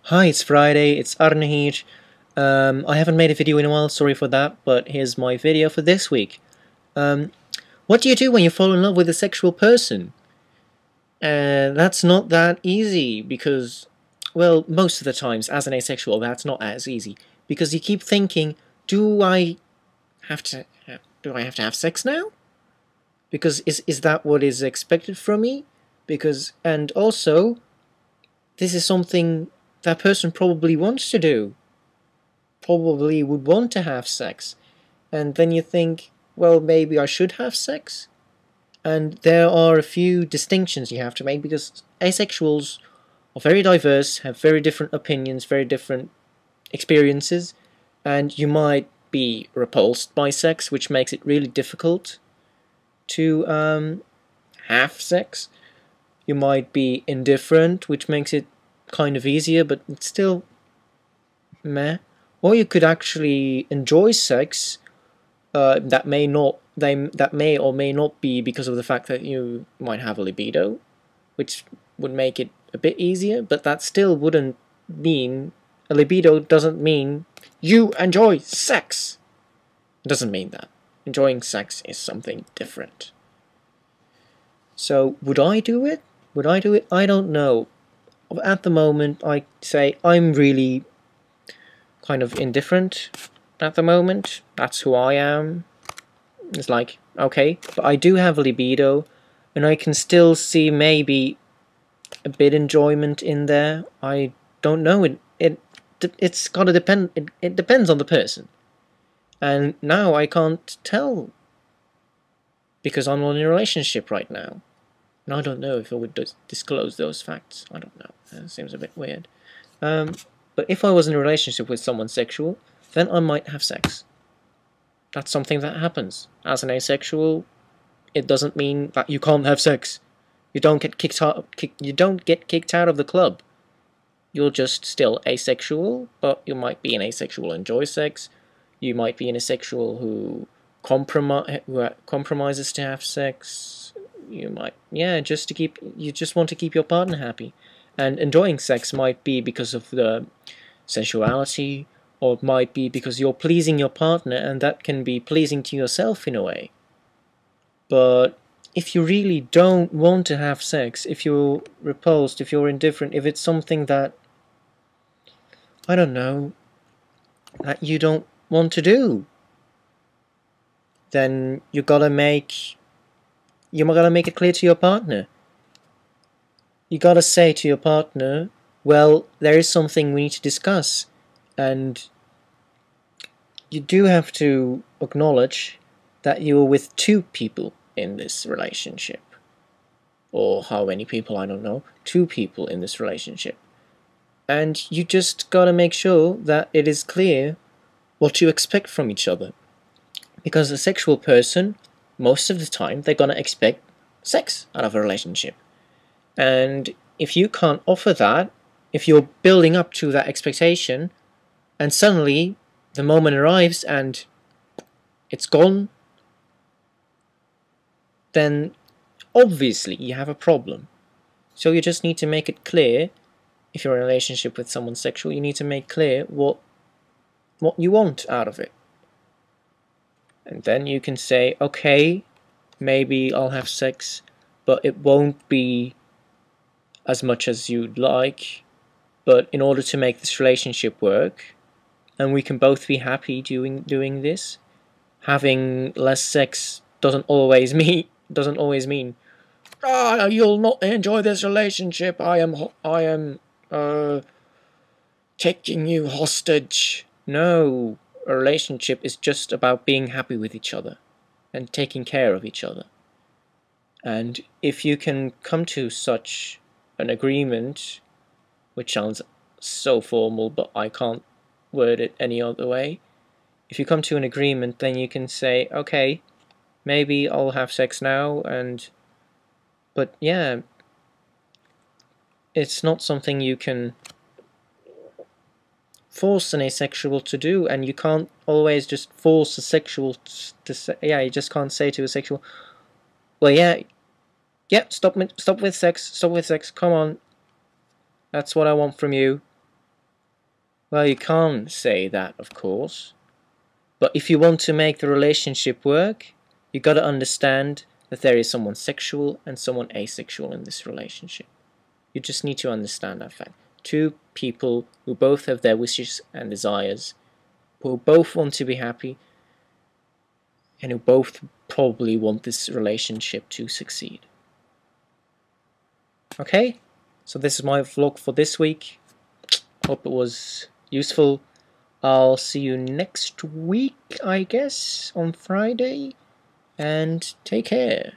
Hi, it's Friday, it's Arne here. I haven't made a video in a while, sorry for that, but here's my video for this week. Um, what do you do when you fall in love with a sexual person? That's not that easy because, well, most of the times, as an asexual, that's not as easy. Because you keep thinking, do I have to have sex now? Because is that what is expected from me? And also, this is something that person probably wants to do. Probably would want to have sex. And then you think, well, maybe I should have sex? And there are a few distinctions you have to make because asexuals are very diverse, have very different opinions, very different experiences, and you might be repulsed by sex, which makes it really difficult to have sex. You might be indifferent, which makes it kind of easier, but it's still meh. Or you could actually enjoy sex. That may or may not be because of the fact that you might have a libido, which would make it a bit easier. But that still wouldn't mean a libido doesn't mean you enjoy sex. It doesn't mean that. Enjoying sex is something different. So would I do it? Would I do it? I don't know. At the moment, I say I'm really kind of indifferent at the moment. That's who I am. It's like, okay, but I do have a libido, and I can still see maybe a bit enjoyment in there. I don't know. It's gotta depend. It depends on the person, and now I can't tell because I'm not in a relationship right now, and I don't know if I would disclose those facts. I don't know. That seems a bit weird. But if I was in a relationship with someone sexual, then I might have sex. That's something that happens. As an asexual, it doesn't mean that you can't have sex. You don't get kicked out. You don't get kicked out of the club. You're just still asexual, but you might be an asexual who enjoys sex. You might be an asexual who compromises to have sex. You might, yeah, you just want to keep your partner happy. And enjoying sex might be because of the sensuality, or it might be because you're pleasing your partner, and that can be pleasing to yourself in a way. But if you really don't want to have sex, if you're repulsed, if you're indifferent, if it's something that, I don't know, that you don't want to do, then you gotta make it clear to your partner. You gotta say to your partner, well, there is something we need to discuss, and you do have to acknowledge that you're with two people in this relationship. Or how many people, I don't know. Two people in this relationship. And you just gotta make sure that it is clear what you expect from each other. Because a sexual person, most of the time, they're gonna expect sex out of a relationship. And if you can't offer that, if you're building up to that expectation, and suddenly the moment arrives and it's gone, then obviously you have a problem. So you just need to make it clear, if you're in a relationship with someone sexual, you need to make clear what you want out of it. And then you can say, okay, maybe I'll have sex, but it won't be as much as you'd like, but in order to make this relationship work, and we can both be happy doing this, having less sex doesn't always mean you'll not enjoy this relationship. I am taking you hostage. No, a relationship is just about being happy with each other and taking care of each other. And if you can come to such an agreement, which sounds so formal, but I can't word it any other way. If you come to an agreement, then you can say, okay, maybe I'll have sex now, but yeah, it's not something you can force an asexual to do, and you can't always just force a sexual to say, yeah, you just can't say to a sexual, well, yeah, stop with sex, come on, that's what I want from you. Well, you can't say that, of course. But if you want to make the relationship work, you gotta understand that there is someone sexual and someone asexual in this relationship. You just need to understand that fact. Two people who both have their wishes and desires, who both want to be happy, and who both probably want this relationship to succeed. Okay, so this is my vlog for this week. Hope it was useful. I'll see you next week, I guess, on Friday. And take care.